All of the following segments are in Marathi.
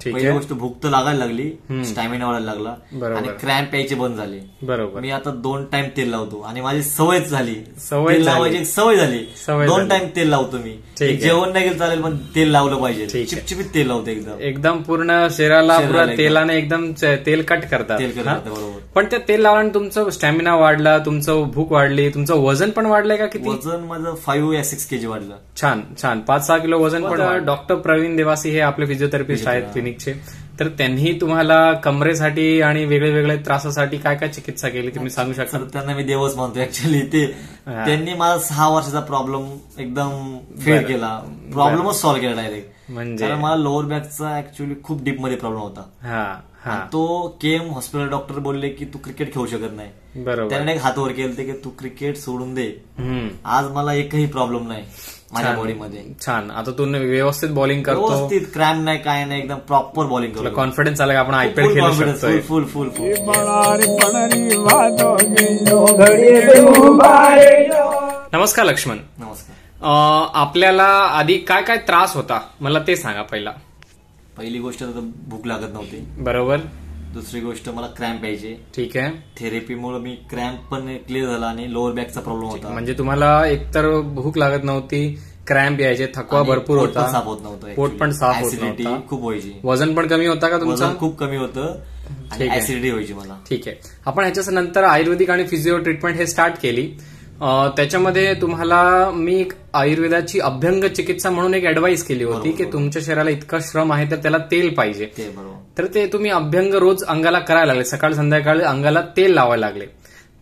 पहिली गोष्ट भूक तर लागायला लागली, स्टॅमिना वाढायला लागला आणि क्रॅम्प यायचे बंद झाले. बरोबर. मी आता 2 टाइम तेल लावतो आणि माझी सवयच झाली, तेल लावायची सवय झाली. 2 टाइम तेल लावतो मी. जेवण नाही गेलं चालेल पण तेल लावलं पाहिजे. चिपचिपीत तेल लावतो एकदम पूर्ण शरीराला पुरा तेलाने एकदम तेल कट करतात. बरोबर. पण ते तेल लावल्याने तुमचं स्टॅमिना वाढला, तुमचं भूक वाढली, तुमचं वजन पण वाढलंय का? किती वजन माझं 5 या 6 kg वाढलं. छान छान. 5-6 किलो वजन पण. डॉक्टर प्रवीण देवासी हे आपले फिजिओथेरपिस्ट आहेत क्लिनिकचे. तर त्यांनी तुम्हाला कमरेसाठी आणि वेगळे वेगळे त्रासासाठी काय काय चिकित्सा केली तुम्ही सांगू शकता? त्यांना मी देवच मानतो ऍक्च्युअली. त्यांनी माझा 6 वर्षाचा प्रॉब्लेम एकदम फेअर केला, प्रॉब्लेमच सॉल्व्ह केला डायरेक्ट. म्हणजे मला लोअर बॅकचा ऍक्च्युअली खूप डीप मध्ये प्रॉब्लेम होता. तो केम हॉस्पिटल डॉक्टर बोलले की तू क्रिकेट खेळू शकत नाही. बरोबर. त्याने एक हात वर केले की तू क्रिकेट सोडून दे. आज मला एकही प्रॉब्लेम नाही माझ्या बॉडीमध्ये. छान. आता तू व्यवस्थित बॉलिंग करतो, व्यवस्थित, क्रॅम्प नाही, काय नाही, एकदम प्रॉपर बॉलिंग करतो. कॉन्फिडन्स आला की आपण आयपीएल खेळू शकतो. फुल फुल फुल. नमस्कार लक्ष्मण. नमस्कार. आपल्याला आधी काय काय त्रास होता मला ते सांगा. पहिली गोष्ट तर भूक लागत नव्हती. बरोबर. दुसरी गोष्ट मला क्रॅम्प यायचे. ठीक आहे. थेरपीमुळे मी क्रॅम्प पण क्लिअर झाला आणि लोअर बॅकचा प्रॉब्लेम होता. म्हणजे तुम्हाला एकतर भूक लागत नव्हती, क्रॅम्प यायचे, थकवा भरपूर होता, साफ होत नव्हतं, पोट पण साफ होत नव्हता, खूप व्हायची, वजन पण कमी होता का तुमचं? खूप कमी होतं आणि ऍसिडिटी व्हायची मला. ठीक आहे. आपण ह्याच्या नंतर आयुर्वेदिक आणि फिजिओ ट्रीटमेंट हे स्टार्ट केली. त्याच्यामध्ये तुम्हाला मी एक आयुर्वेदाची अभ्यंग चिकित्सा म्हणून एक ऍडवाइस केली होती की तुमच्या शरीराला इतका श्रम आहे तर त्याला तेल पाहिजे. तर ते तुम्ही अभ्यंग रोज अंगाला करायला लागले, सकाळ संध्याकाळी अंगाला तेल लावायला लागले.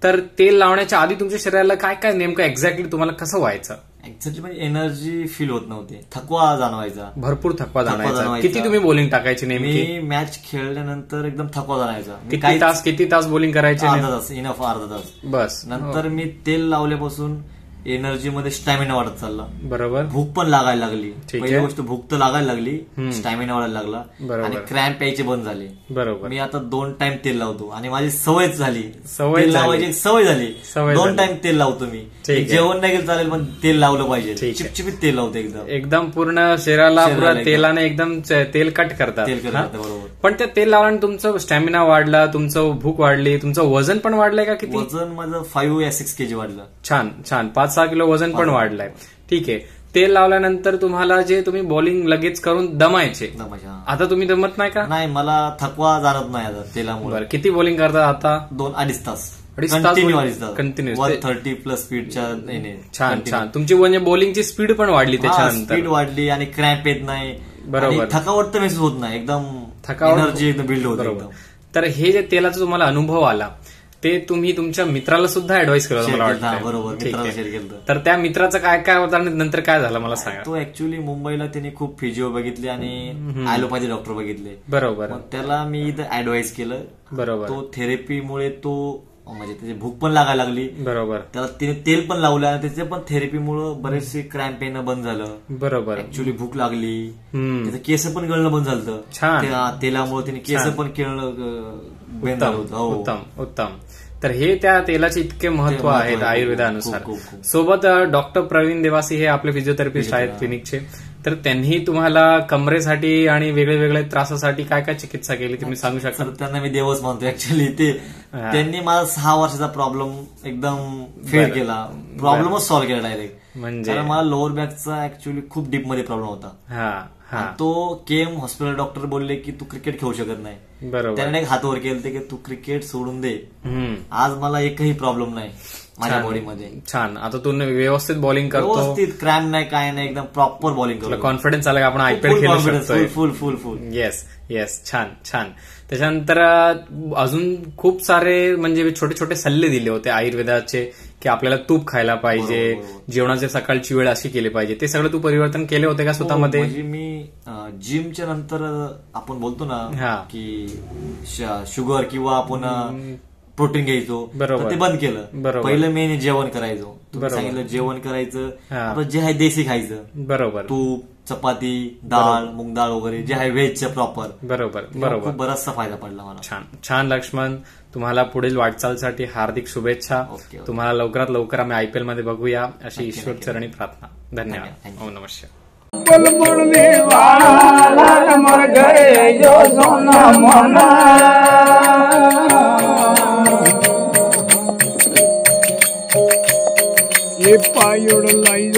तर तेल लावण्याच्या आधी तुमच्या शरीराला काय काय नेमकं एक्झॅक्टली तुम्हाला कसं व्हायचं? एक्झॅक्टली म्हणजे एनर्जी फील होत नव्हती, थकवा जाणवायचा, भरपूर थकवा जाणवायचा. किती तुम्ही बॉलिंग टाकायची नेमकी? मी मॅच खेळल्यानंतर एकदम थकवा जाणवायचा. किती तास बॉलिंग करायचे? अर्धा तास, इनफ अर्धा तास बस. नंतर मी तेल लावल्यापासून एनर्जी मध्ये स्टॅमिना वाढत चालला. बरोबर. भूक पण लागायला लागली. पहिली गोष्ट भूक तर लागायला लागली, स्टॅमिना वाढायला लागला आणि क्रॅम्प यायचे बंद झाले. बरोबर. मी आता 2 टाइम तेल लावतो आणि माझी सवयच झाली, तेल लावायची सवय झाली. 2 टाइम तेल लावतो मी. जेवण नाही गेलं चालेल पण तेल लावलं पाहिजे. चिपचिपीत तेल लावतो एकदम पूर्ण शरीराला पुरा तेलाने एकदम तेल कट करतात. बरोबर. पण ते तेल लावल्याने तुमचं स्टॅमिना वाढला, तुमचं भूक वाढली, तुमचं वजन पण वाढलंय का? किती वजन माझं 5 या 6 kg वाढलं. छान छान. 5-6 किलो वजन पण वाढलंय. ठीक आहे. तेल लावल्यानंतर तुम्हाला जे तुम्ही बॉलिंग लगेच करून दमायचे, आता तुम्ही दमत नाही का? नाही, मला थकवा जाणवत नाही आता तेलामुळे. किती बॉलिंग करता आता? 2-2.5 तास कंटिन्यू 130+ स्पीडच्या. छान छान. तुमची म्हणजे बॉलिंगची स्पीड पण वाढली, त्याच्यानंतर स्पीड वाढली आणि क्रॅम्प येत नाही. बरोबर. थकावट तर महसूस होत नाही, एकदम एनर्जी एकदम बिल्ड होते. तर हे जे तेलाचा तुम्हाला अनुभव आला ते तुम्ही तुमच्या मित्राला सुद्धा ऍडवाइस केलं मला वाटतं. बरोबर. मित्राला शेअर केलं. तर त्या मित्राचं काय काय होतं आणि नंतर काय झालं मला सांगा. तो ऍक्च्युअली मुंबईला त्यांनी खूप फिजिओ बघितले आणि ऍलोपॅथी डॉक्टर बघितले. बरोबर. त्याला मी इथं ऍडवाइस केलं. बरोबर. तो थेरपीमुळे म्हणजे त्याची भूक पण लागायला लागली. बरोबर. त्याला तिने तेल पण लावलं आणि त्याचे पण थेरपीमुळे बरेचसे क्रॅम्प येणं बंद झालं. बरोबर. ऍक्च्युअली भूक लागली, त्याचं केस पण गळणं बंद झालं. छान. तेलामुळे तिने केस पण केळणं बंद झालं. उत्तम उत्तम. तर हे त्या तेलाचे इतके महत्व आहेत आयुर्वेदानुसार. सोबत डॉक्टर प्रवीण देवासी हे आपले फिजिओथेरपिस्ट आहेत क्लिनिकचे. तर त्यांनी तुम्हाला कमरेसाठी आणि वेगळे वेगळे त्रासासाठी काय काय चिकित्सा केली तुम्ही सांगू शकता? त्यांना मी देवच मानतो ऍक्च्युअली. त्यांनी माझा 6 वर्षाचा प्रॉब्लेम एकदम फेअर केला, प्रॉब्लेमच सॉल्व्ह केला डायरेक्ट. म्हणजे मला लोअर बॅकचा ऍक्च्युअली खूप डीप मध्ये प्रॉब्लेम होता. तो केम हॉस्पिटल डॉक्टर बोलले की तू क्रिकेट खेळू शकत नाही. बरोबर. त्याने एक हात वर केले की तू क्रिकेट सोडून दे. आज मला एकही प्रॉब्लेम नाही माझ्या बॉडीमध्ये. छान. आता तू व्यवस्थित बॉलिंग करतो, व्यवस्थित, क्रॅम्प नाही, काय नाही, एकदम प्रॉपर बॉलिंग करतो. कॉन्फिडन्स आला की आपण आयपीएल खेळू शकतो. फुल फुल फुल. Yes yes. छान छान. त्याच्यानंतर अजून खूप सारे म्हणजे छोटे छोटे सल्ले दिले होते आयुर्वेदाचे की आपल्याला तूप खायला पाहिजे, जेवणाची सकाळची वेळ अशी केली पाहिजे. ते सगळं तू परिवर्तन केले होते का स्वतःमध्ये? म्हणजे मी जिमच्या नंतर आपण बोलतो ना की शुगर किंवा आपण प्रोटीन घ्यायचो, ते बंद केलं. पहिलं मेन जेवण करायचो. तुम्ही सांगितलं जेवण करायचं, जे आहे देशी खायचं. बरोबर. तूप, चपाती, डाळ, मूग डाळ वगैरे जे आहे व्हेजचं प्रॉपर. बरोबर बरोबर. खूप बराचसा फायदा पडला मला. छान छान लक्ष्मण. तुम्हाला पुढील वाटचालसाठी हार्दिक शुभेच्छा. तुम्हाला लवकरात लवकर आम्ही आयपीएल मध्ये बघूया अशी ईश्वर चरणी प्रार्थना. धन्यवाद. नमस्कार. मर गए जो सोना मोना ये पायोड़ लाई